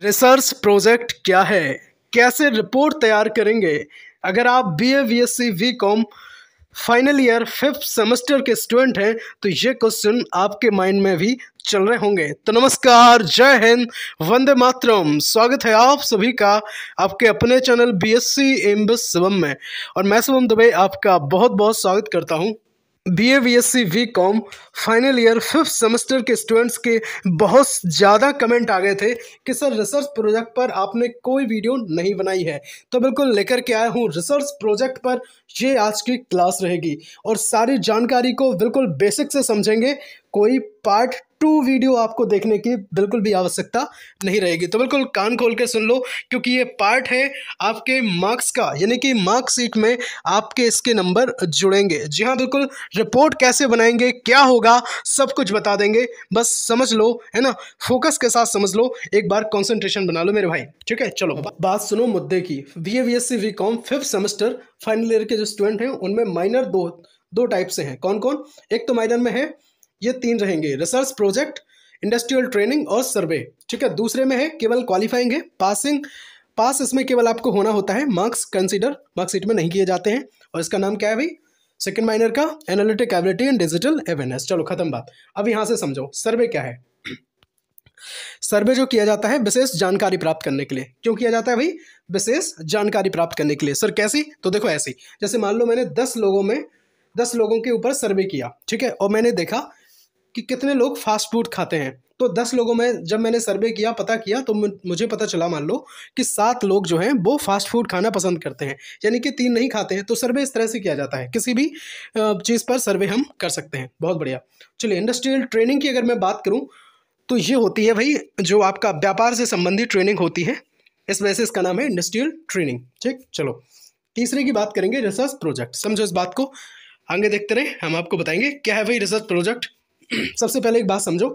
Research project क्या है, कैसे रिपोर्ट तैयार करेंगे। अगर आप BA BSc BCom final year 5th semester के स्टूडेंट हैं तो ये क्वेश्चन आपके माइंड में भी चल रहे होंगे। तो नमस्कार, जय हिंद, वंदे मातरम। स्वागत है आप सभी का आपके अपने चैनल बीएससी एमबीएस शिवम में, और मैं शिवम दुबे आपका बहुत बहुत स्वागत करता हूँ। BA BSc BCom final year 5th semester के स्टूडेंट्स के बहुत ज़्यादा कमेंट आ गए थे कि सर रिसर्च प्रोजेक्ट पर आपने कोई वीडियो नहीं बनाई है। तो बिल्कुल लेकर के आया हूँ रिसर्च प्रोजेक्ट पर। ये आज की क्लास रहेगी और सारी जानकारी को बिल्कुल बेसिक से समझेंगे। कोई पार्ट 2 वीडियो आपको देखने की बिल्कुल भी आवश्यकता नहीं रहेगी। तो बिल्कुल कान खोल के सुन लो, क्योंकि ये पार्ट है आपके मार्क्स का, यानी कि मार्कशीट में आपके इसके नंबर जुड़ेंगे। जी हाँ, बिल्कुल रिपोर्ट कैसे बनाएंगे, क्या होगा, सब कुछ बता देंगे। बस समझ लो, है ना, फोकस के साथ समझ लो, एक बार कंसंट्रेशन बना लो मेरे भाई। ठीक है, चलो बात सुनो मुद्दे की। BA BSc BCom 5th semester final year के जो स्टूडेंट हैं उनमें माइनर दो टाइप से हैं। कौन कौन? एक तो माइनर में है, ये 3 रहेंगे, रिसर्च प्रोजेक्ट, इंडस्ट्रियल ट्रेनिंग और सर्वे। ठीक है, दूसरे में है केवल क्वालिफाइंग है, पास इसमें केवल आपको होना होता है, मार्क्स कंसीडर मार्कशीट में नहीं किए जाते हैं। और इसका नाम क्या है भाई? सेकंड माइनर का analytic ability and digital awareness. चलो खत्म बात। अब यहां से समझो सर्वे क्या है। सर्वे जो किया जाता है विशेष जानकारी प्राप्त करने के लिए। क्यों किया जाता है भाई? विशेष जानकारी प्राप्त करने के लिए। सर कैसी? तो देखो ऐसी, जैसे मान लो मैंने 10 लोगों के ऊपर सर्वे किया, ठीक है, और मैंने देखा कि कितने लोग फास्ट फूड खाते हैं। तो 10 लोगों में जब मैंने सर्वे किया, पता किया, तो मुझे पता चला मान लो कि 7 लोग जो हैं वो फास्ट फूड खाना पसंद करते हैं, यानी कि 3 नहीं खाते हैं। तो सर्वे इस तरह से किया जाता है, किसी भी चीज़ पर सर्वे हम कर सकते हैं। बहुत बढ़िया। चलिए, इंडस्ट्रियल ट्रेनिंग की अगर मैं बात करूं तो ये होती है भाई जो आपका व्यापार से संबंधित ट्रेनिंग होती है, इस वजह से इसका नाम है इंडस्ट्रियल ट्रेनिंग। ठीक, चलो तीसरे की बात करेंगे, रिसर्च प्रोजेक्ट। समझो इस बात को, आगे देखते रहे, हम आपको बताएंगे क्या है भाई रिसर्च प्रोजेक्ट। सबसे पहले एक बात समझो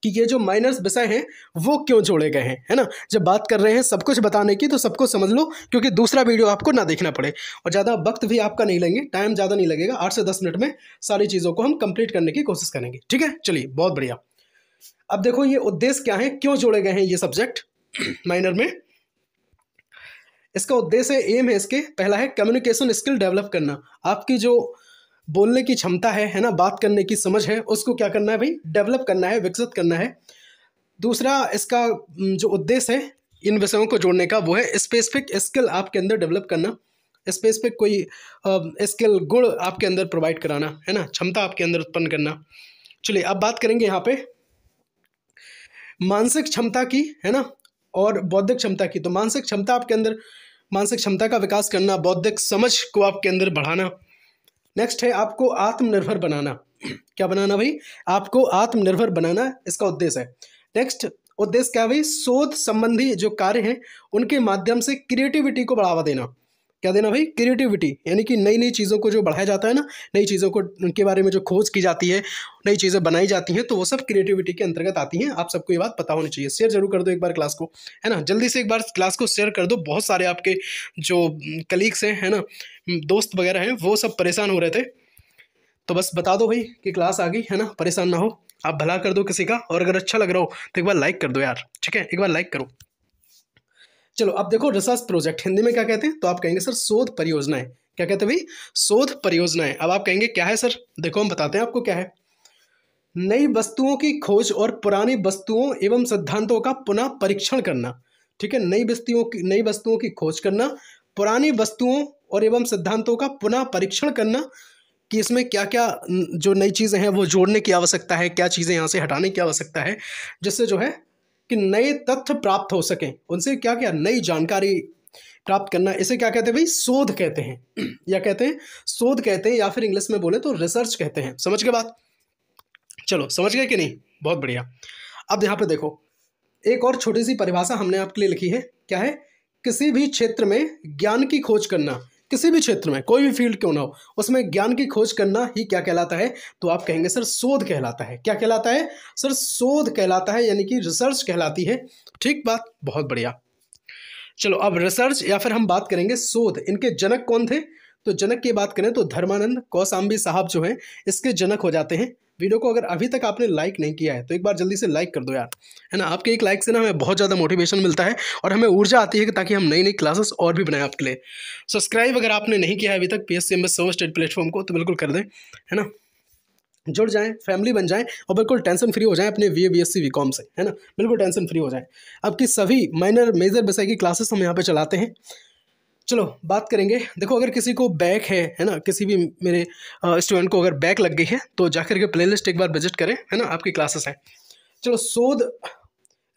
कि ये जो माइनर्स विषय हैं वो क्यों जोड़े गए हैं, है ना। जब बात कर रहे हैं सब कुछ बताने की तो सबको समझ लो, क्योंकि दूसरा वीडियो आपको ना देखना पड़े, और ज़्यादा वक्त भी आपका नहीं लेंगे, टाइम ज़्यादा नहीं लगेगा। 8 से 10 मिनट में सारी चीज़ों को हम कंप्लीट करने की कोशिश करेंगे। ठीक है, चलिए बहुत बढ़िया। अब देखो ये उद्देश्य क्या है, क्यों जोड़े गए हैं ये सब्जेक्ट माइनर में। इसका उद्देश्य है, एम है इसके, पहला है कम्युनिकेशन स्किल डेवलप करना। आपकी जो बोलने की क्षमता है ना, बात करने की समझ है, उसको क्या करना है भाई? डेवलप करना है, विकसित करना है। दूसरा इसका जो उद्देश्य है इन विषयों को जोड़ने का, वो है स्पेसिफिक स्किल आपके अंदर डेवलप करना, स्पेसिफिक कोई स्किल, गुण आपके अंदर प्रोवाइड कराना, है ना, क्षमता आपके अंदर उत्पन्न करना। चलिए अब बात करेंगे यहाँ पे मानसिक क्षमता की, है ना, और बौद्धिक क्षमता की। तो मानसिक क्षमता आपके अंदर, मानसिक क्षमता का विकास करना, बौद्धिक समझ को आपके अंदर बढ़ाना। नेक्स्ट है आपको आत्मनिर्भर बनाना। क्या बनाना भाई? आपको आत्मनिर्भर बनाना, इसका उद्देश्य है। नेक्स्ट उद्देश्य क्या भाई? शोध संबंधी जो कार्य हैं उनके माध्यम से क्रिएटिविटी को बढ़ावा देना। क्या देना भाई? क्रिएटिविटी, यानी कि नई नई चीज़ों को जो बढ़ाया जाता है ना, नई चीज़ों को उनके बारे में जो खोज की जाती है, नई चीज़ें बनाई जाती हैं, तो वो सब क्रिएटिविटी के अंतर्गत आती हैं। आप सबको ये बात पता होनी चाहिए। शेयर जरूर कर दो एक बार क्लास को, है ना, जल्दी से एक बार क्लास को शेयर कर दो। बहुत सारे आपके जो कलीग्स हैं, है ना, दोस्त वगैरह हैं, वो सब परेशान हो रहे थे। तो बस बता दो भाई कि क्लास आ गई, है ना, परेशान ना हो। आप भला कर दो किसी का, और अगर अच्छा लग रहा हो तो एक बार लाइक कर दो यार। ठीक है, एक बार लाइक करो। चलो अब देखो रिसर्च प्रोजेक्ट हिंदी में क्या कहते हैं, तो आप कहेंगे सर शोध परियोजनाएं। क्या कहते हैं भाई? शोध परियोजनाएं। अब आप कहेंगे क्या है सर? देखो हम बताते हैं आपको क्या है। नई वस्तुओं की खोज और पुरानी वस्तुओं एवं सिद्धांतों का पुनः परीक्षण करना। ठीक है, नई वस्तुओं की खोज करना, पुरानी वस्तुओं और एवं सिद्धांतों का पुनः परीक्षण करना कि इसमें क्या क्या जो नई चीज़ें हैं वो जोड़ने की आवश्यकता है, क्या चीज़ें यहाँ से हटाने की आवश्यकता है, जिससे जो है कि नए तथ्य प्राप्त हो सकें, उनसे क्या क्या नई जानकारी प्राप्त करना। इसे क्या कहते हैं भाई? शोध कहते हैं या कहते हैं शोध कहते हैं, या फिर इंग्लिश में बोले तो रिसर्च कहते हैं। समझ गए बात? चलो समझ गए कि नहीं? बहुत बढ़िया। अब यहाँ पे देखो एक और छोटी सी परिभाषा हमने आपके लिए लिखी है। क्या है? किसी भी क्षेत्र में ज्ञान की खोज करना, किसी भी क्षेत्र में, कोई भी फील्ड क्यों ना हो, उसमें ज्ञान की खोज करना ही क्या कहलाता है? तो आप कहेंगे सर शोध कहलाता है। क्या कहलाता है सर? शोध कहलाता है, यानी कि रिसर्च कहलाती है। ठीक बात, बहुत बढ़िया। चलो अब रिसर्च या फिर हम बात करेंगे शोध, इनके जनक कौन थे? तो जनक की बात करें तो धर्मानंद कौशाम्बी साहब जो हैं इसके जनक हो जाते हैं। वीडियो को अगर अभी तक आपने लाइक नहीं किया है तो एक बार जल्दी से लाइक कर दो यार, है ना। आपके एक लाइक से ना हमें बहुत ज़्यादा मोटिवेशन मिलता है और हमें ऊर्जा आती है कि ताकि हम नई नई क्लासेस और भी बनाएं आपके लिए। सब्सक्राइब अगर आपने नहीं किया है अभी तक PSCMS सर्वर स्टडी प्लेटफॉर्म को तो बिल्कुल कर दें, है ना। जुड़ जाएं, फैमिली बन जाएं और बिल्कुल टेंशन फ्री हो जाएं अपने BA-BSc BCom से, है ना। बिल्कुल टेंशन फ्री हो जाएं। आपकी सभी माइनर मेजर विषय की क्लासेस हम यहाँ पे चलाते हैं। चलो बात करेंगे। देखो अगर किसी को बैक है ना, किसी भी मेरे स्टूडेंट को अगर बैक लग गई है तो जाकर के प्लेलिस्ट एक बार विजिट करें, है ना। आपकी क्लासेस हैं। चलो शोध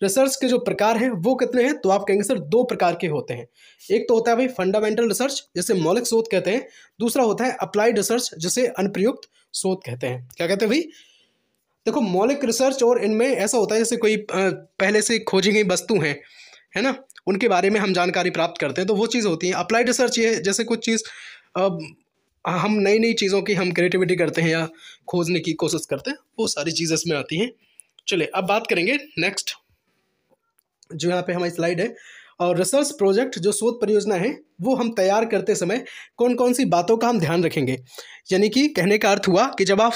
रिसर्च के जो प्रकार हैं वो कितने हैं, तो आप कहेंगे सर 2 प्रकार के होते हैं। एक तो होता है भाई फंडामेंटल रिसर्च जिसे मौलिक शोध कहते हैं, दूसरा होता है अप्लाइड रिसर्च जिसे अनुप्रयुक्त शोध कहते हैं। क्या कहते हैं भाई? देखो मौलिक रिसर्च और इनमें ऐसा होता है जैसे कोई पहले से खोजी गई वस्तु है ना, उनके बारे में हम जानकारी प्राप्त करते हैं, तो वो चीज़ होती है। अप्लाइड रिसर्च ये है जैसे कुछ चीज़ हम नई नई चीज़ों की हम क्रिएटिविटी करते हैं या खोजने की कोशिश करते हैं, वो सारी चीज़ें इसमें आती हैं। चलिए अब बात करेंगे नेक्स्ट, जो यहाँ पे हमारी स्लाइड है। और रिसर्च प्रोजेक्ट जो शोध परियोजना है वो हम तैयार करते समय कौन कौन सी बातों का हम ध्यान रखेंगे। यानी कि कहने का अर्थ हुआ कि जब आप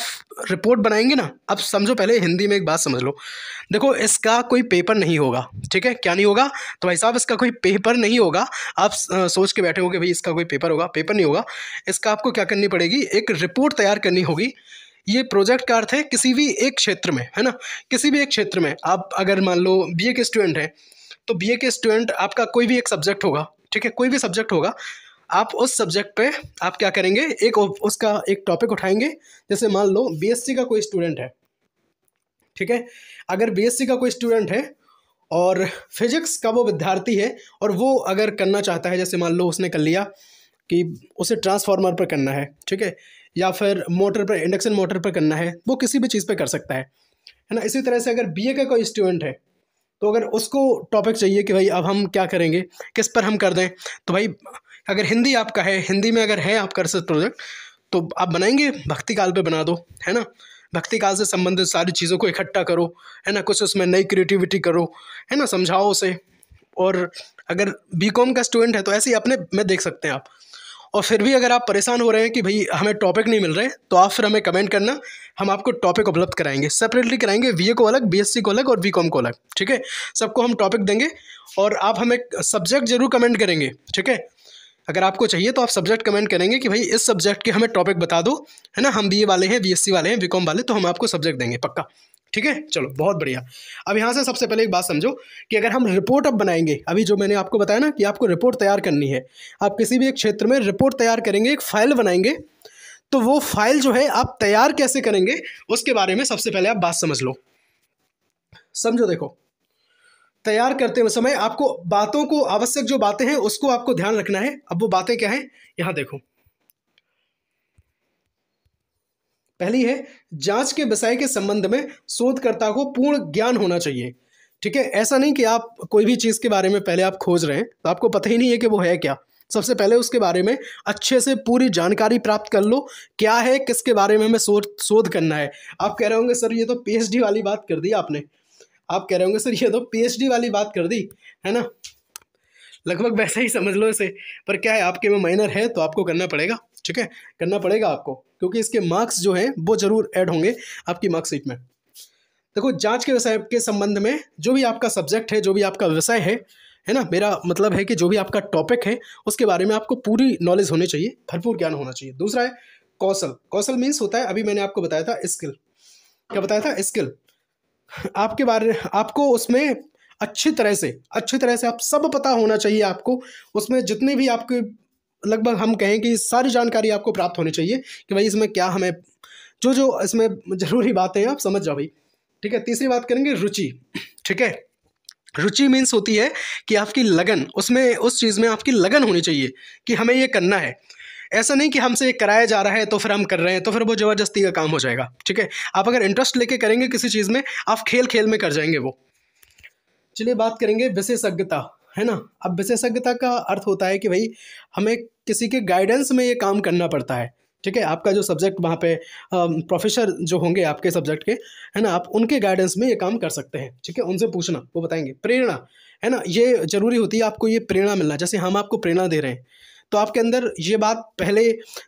रिपोर्ट बनाएंगे ना, अब समझो, पहले हिंदी में एक बात समझ लो। देखो इसका कोई पेपर नहीं होगा, ठीक है। क्या नहीं होगा? तो भाई साहब इसका कोई पेपर नहीं होगा। आप सोच के बैठे हो कि भाई इसका कोई पेपर होगा, पेपर नहीं होगा। इसका आपको क्या करनी पड़ेगी, एक रिपोर्ट तैयार करनी होगी। ये प्रोजेक्ट का अर्थ है किसी भी एक क्षेत्र में, है ना। किसी भी एक क्षेत्र में आप अगर मान लो BA के स्टूडेंट हैं तो BA के स्टूडेंट आपका कोई भी एक सब्जेक्ट होगा, ठीक है, कोई भी सब्जेक्ट होगा। आप उस सब्जेक्ट पे आप क्या करेंगे, एक उसका एक टॉपिक उठाएंगे। जैसे मान लो BSc का कोई स्टूडेंट है, ठीक है। अगर BSc का कोई स्टूडेंट है और फिजिक्स का वो विद्यार्थी है और वो अगर करना चाहता है, जैसे मान लो उसने कर लिया कि उसे ट्रांसफार्मर पर करना है, ठीक है, या फिर मोटर पर, इंडक्शन मोटर पर करना है, वो किसी भी चीज़ पे कर सकता है ना। इसी तरह से अगर BA का कोई स्टूडेंट है तो अगर उसको टॉपिक चाहिए कि भाई अब हम क्या करेंगे, किस पर हम कर दें, तो भाई अगर हिंदी आपका है, हिंदी में अगर है आपका रिसर्च प्रोजेक्ट तो आप बनाएंगे भक्ति काल पे बना दो, है ना। भक्ति काल से संबंधित सारी चीज़ों को इकट्ठा करो, है ना, कुछ उसमें नई क्रिएटिविटी करो, है ना, समझाओ उसे। और अगर BCom का स्टूडेंट है तो ऐसे ही अपने में देख सकते हैं आप। और फिर भी अगर आप परेशान हो रहे हैं कि भाई हमें टॉपिक नहीं मिल रहे, तो आप फिर हमें कमेंट करना, हम आपको टॉपिक उपलब्ध कराएंगे। सेपरेटली कराएंगे, BA को अलग, BSc को अलग और BCom को अलग, ठीक है। सबको हम टॉपिक देंगे और आप हमें सब्जेक्ट जरूर कमेंट करेंगे, ठीक है। अगर आपको चाहिए तो आप सब्जेक्ट कमेंट करेंगे कि भाई इस सब्जेक्ट के हमें टॉपिक बता दो, है ना। हम BA वाले हैं, BSc वाले हैं, BCom वाले, तो हम आपको सब्जेक्ट देंगे पक्का, ठीक है। चलो बहुत बढ़िया। अब यहाँ से सबसे पहले एक बात समझो कि अगर हम रिपोर्ट अब बनाएंगे, अभी जो मैंने आपको बताया ना कि आपको रिपोर्ट तैयार करनी है, आप किसी भी एक क्षेत्र में रिपोर्ट तैयार करेंगे, एक फाइल बनाएंगे, तो वो फाइल जो है आप तैयार कैसे करेंगे उसके बारे में सबसे पहले आप बात समझ लो। समझो, देखो तैयार करते हुए समय आपको बातों को, आवश्यक जो बातें हैं उसको आपको ध्यान रखना है। अब वो बातें क्या हैं, यहाँ देखो। पहली है, जांच के विषय के संबंध में शोधकर्ता को पूर्ण ज्ञान होना चाहिए, ठीक है। ऐसा नहीं कि आप कोई भी चीज़ के बारे में पहले आप खोज रहे हैं तो आपको पता ही नहीं है कि वो है क्या। सबसे पहले उसके बारे में अच्छे से पूरी जानकारी प्राप्त कर लो, क्या है, किसके बारे में हमें शोध करना है। आप कह रहे होंगे सर ये तो PhD वाली बात कर दी आपने, आप कह रहे होंगे सर ये तो PhD वाली बात कर दी, है ना। लगभग वैसा ही समझ लो इसे। पर क्या है, आपके में माइनर है तो आपको करना पड़ेगा, ठीक है, करना पड़ेगा आपको, क्योंकि इसके मार्क्स जो हैं वो जरूर ऐड होंगे आपकी मार्कशीट में। देखो जांच के विषय के संबंध में जो भी आपका सब्जेक्ट है, जो भी आपका विषय है ना, मेरा मतलब है कि जो भी आपका टॉपिक है उसके बारे में आपको पूरी नॉलेज होनी चाहिए, भरपूर ज्ञान होना चाहिए। दूसरा है कौशल। कौशल मीन्स होता है, अभी मैंने आपको बताया था स्किल। क्या बताया था? स्किल। आपके बारे, आपको उसमें अच्छी तरह से आप सब पता होना चाहिए आपको। उसमें जितने भी आपके, लगभग हम कहें कि सारी जानकारी आपको प्राप्त होनी चाहिए कि भाई इसमें क्या, हमें जो इसमें ज़रूरी बातें हैं आप समझ जाओ भाई, ठीक है। तीसरी बात करेंगे रुचि, ठीक है। रुचि मीन्स होती है कि आपकी लगन, उसमें उस चीज़ में आपकी लगन होनी चाहिए कि हमें ये करना है। ऐसा नहीं कि हमसे कराया जा रहा है तो फिर हम कर रहे हैं, तो फिर वो ज़बरदस्ती का काम हो जाएगा, ठीक है। आप अगर इंटरेस्ट लेके करेंगे किसी चीज़ में, आप खेल खेल में कर जाएंगे वो। चलिए बात करेंगे विशेषज्ञता, है ना। अब विशेषज्ञता का अर्थ होता है कि भाई हमें किसी के गाइडेंस में ये काम करना पड़ता है, ठीक है। आपका जो सब्जेक्ट वहाँ पे प्रोफेसर जो होंगे आपके सब्जेक्ट के, है ना, आप उनके गाइडेंस में ये काम कर सकते हैं, ठीक है। उनसे पूछना, वो बताएंगे। प्रेरणा, है ना, ये जरूरी होती है आपको ये प्रेरणा मिलना, जैसे हम आपको प्रेरणा दे रहे हैं। तो आपके अंदर ये बात पहले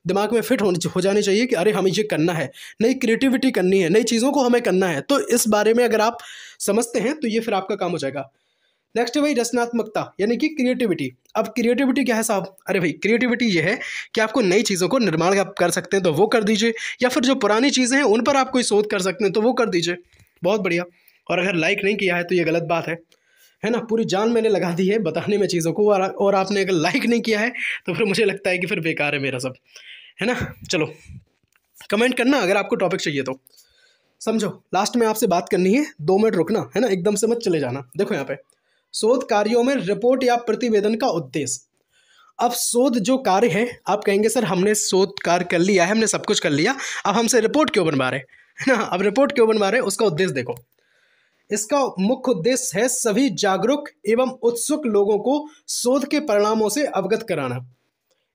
दिमाग में फिट हो जानी चाहिए कि अरे हमें ये करना है, नई क्रिएटिविटी करनी है, नई चीज़ों को हमें करना है। तो इस बारे में अगर आप समझते हैं तो ये फिर आपका काम हो जाएगा। नेक्स्ट है भाई रचनात्मकता, यानी कि क्रिएटिविटी। अब क्रिएटिविटी क्या है साहब? अरे भाई क्रिएटिविटी ये है कि आपको नई चीज़ों को निर्माण आप कर सकते हैं तो वो कर दीजिए, या फिर जो पुरानी चीज़ें हैं उन पर आप कोई शोध कर सकते हैं तो वो कर दीजिए। बहुत बढ़िया। और अगर लाइक नहीं किया है तो ये गलत बात है ना। पूरी जान मैंने लगा दी है बताने में चीज़ों को, और आपने अगर लाइक नहीं किया है तो फिर मुझे लगता है कि फिर बेकार है मेरा सब, है ना। चलो कमेंट करना अगर आपको टॉपिक चाहिए तो। समझो लास्ट में आपसे बात करनी है, 2 मिनट रुकना है ना, एकदम से मत चले जाना। देखो यहाँ पे शोध कार्यों में रिपोर्ट या प्रतिवेदन का उद्देश्य। अब शोध जो कार्य है, आप कहेंगे सर हमने शोध कार्य कर लिया है, हमने सब कुछ कर लिया, अब हमसे रिपोर्ट क्यों बनवा रहे है ना। अब रिपोर्ट क्यों बनवा रहे, उसका उद्देश्य देखो। इसका मुख्य उद्देश्य है सभी जागरूक एवं उत्सुक लोगों को शोध के परिणामों से अवगत कराना।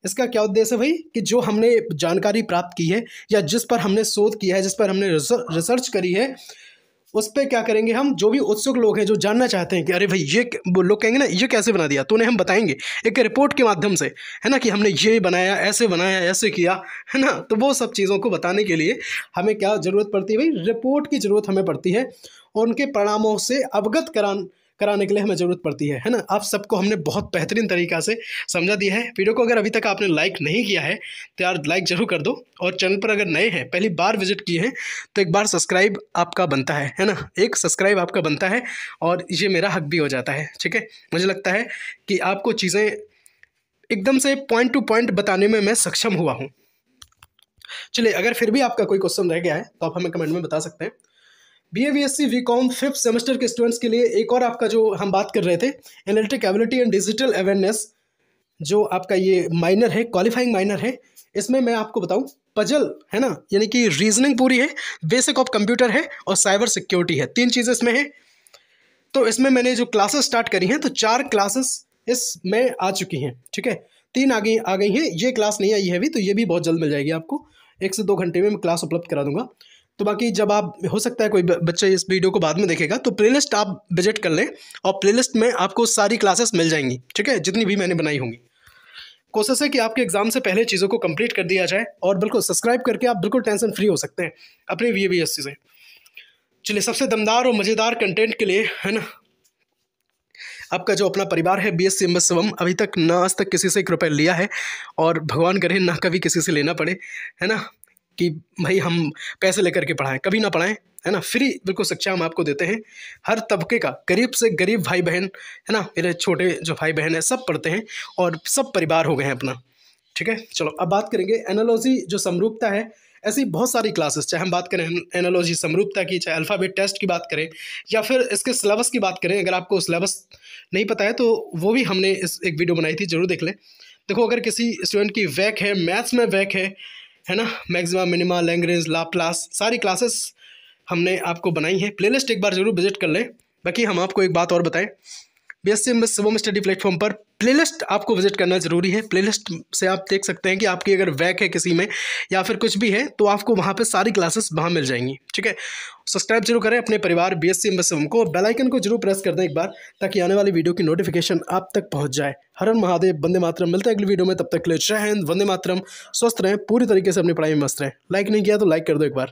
इसका क्या उद्देश्य है भाई कि जो हमने जानकारी प्राप्त की है या जिस पर हमने शोध किया है, जिस पर हमने रिसर्च करी है, उस पर क्या करेंगे हम, जो भी उत्सुक लोग हैं जो जानना चाहते हैं कि अरे भाई ये, वो लोग कहेंगे ना ये कैसे बना दिया, तो उन्हें हम बताएंगे एक रिपोर्ट के माध्यम से, है ना, कि हमने ये बनाया, ऐसे किया, है ना। तो वो सब चीज़ों को बताने के लिए हमें क्या ज़रूरत पड़ती है भाई, रिपोर्ट की ज़रूरत हमें पड़ती है, और उनके परिणामों से अवगत कराने के लिए हमें ज़रूरत पड़ती है ना। आप सबको हमने बहुत बेहतरीन तरीक़ा से समझा दिया है। वीडियो को अगर अभी तक आपने लाइक नहीं किया है तो यार लाइक ज़रूर कर दो, और चैनल पर अगर नए हैं, पहली बार विजिट किए हैं, तो एक बार सब्सक्राइब आपका बनता है ना, एक सब्सक्राइब आपका बनता है, और ये मेरा हक भी हो जाता है। ठीक है, मुझे लगता है कि आपको चीज़ें एकदम से पॉइंट टू पॉइंट बताने में मैं सक्षम हुआ हूँ। चलिए, अगर फिर भी आपका कोई क्वेश्चन रह गया है तो आप हमें कमेंट में बता सकते हैं। BA-BSc BCom 5th सेमेस्टर के स्टूडेंट्स के लिए एक और आपका जो हम बात कर रहे थे, analytic ability and digital awareness, जो आपका ये माइनर है, क्वालिफाइंग माइनर है, इसमें मैं आपको बताऊं पजल है ना, यानी कि रीजनिंग पूरी है, बेसिक ऑफ कंप्यूटर है, और साइबर सिक्योरिटी है। 3 चीज़ें इसमें है। तो इसमें मैंने जो क्लासेस स्टार्ट करी हैं, तो 4 क्लासेस इसमें आ चुकी हैं। ठीक है, 3 आ गई हैं, ये क्लास नहीं आई है अभी, तो ये भी बहुत जल्द मिल जाएगी आपको। 1 से 2 घंटे में मैं क्लास उपलब्ध करा दूंगा। तो बाकी जब आप, हो सकता है कोई बच्चा इस वीडियो को बाद में देखेगा, तो प्लेलिस्ट आप विजिट कर लें, और प्लेलिस्ट में आपको सारी क्लासेस मिल जाएंगी। ठीक है, जितनी भी मैंने बनाई होंगी। कोशिश है कि आपके एग्जाम से पहले चीज़ों को कंप्लीट कर दिया जाए, और बिल्कुल सब्सक्राइब करके आप बिल्कुल टेंशन फ्री हो सकते हैं अपने BA-BSc से। चलिए, सबसे दमदार और मज़ेदार कंटेंट के लिए, है ना, आपका जो अपना परिवार है BSc एम शिवम, अभी तक ना आज तक किसी से 1 रुपया लिया है, और भगवान करे ना कभी किसी से लेना पड़े, है ना, कि भाई हम पैसे लेकर के पढ़ाएं, कभी ना पढ़ाएं, है ना। फ्री बिल्कुल शिक्षा हम आपको देते हैं। हर तबके का, गरीब से गरीब भाई बहन, है ना, मेरे छोटे जो भाई बहन हैं सब पढ़ते हैं, और सब परिवार हो गए हैं अपना। ठीक है, चलो अब बात करेंगे एनालॉजी, जो समरूपता है। ऐसी बहुत सारी क्लासेस, चाहे हम बात करें एनालॉजी समरूपता की, चाहे अल्फ़ाबेट टेस्ट की बात करें, या फिर इसके सिलेबस की बात करें। अगर आपको सिलेबस नहीं पता है तो वो भी हमने एक वीडियो बनाई थी, ज़रूर देख लें। देखो, अगर किसी स्टूडेंट की वैक है, मैथ्स में वैक है ना, मैक्सिमा, मिनिमा, लैग्रेंज, लाप्लास, सारी क्लासेस हमने आपको बनाई हैं। प्लेलिस्ट एक बार जरूर विजिट कर लें। बाकी हम आपको एक बात और बताएं, BSc M Shivam study platform पर प्लेलिस्ट आपको विजिट करना ज़रूरी है। प्लेलिस्ट से आप देख सकते हैं कि आपकी अगर वैक है किसी में, या फिर कुछ भी है, तो आपको वहाँ पे सारी क्लासेस वहाँ मिल जाएंगी। ठीक है, सब्सक्राइब जरूर करें अपने परिवार BSc एम शिवम को, बेल आइकन को जरूर प्रेस कर दें एक बार, ताकि आने वाली वीडियो की नोटिफिकेशन आप तक पहुँच जाए। हर हर महादेव, वंदे मातरम। मिलते हैं अगली वीडियो में, तब तक के लिए जय हिंद, वंदे मातरम। स्वस्थ रहें, पूरी तरीके से अपनी पढ़ाई में मस्त रहें। लाइक नहीं किया तो लाइक कर दो एक बार।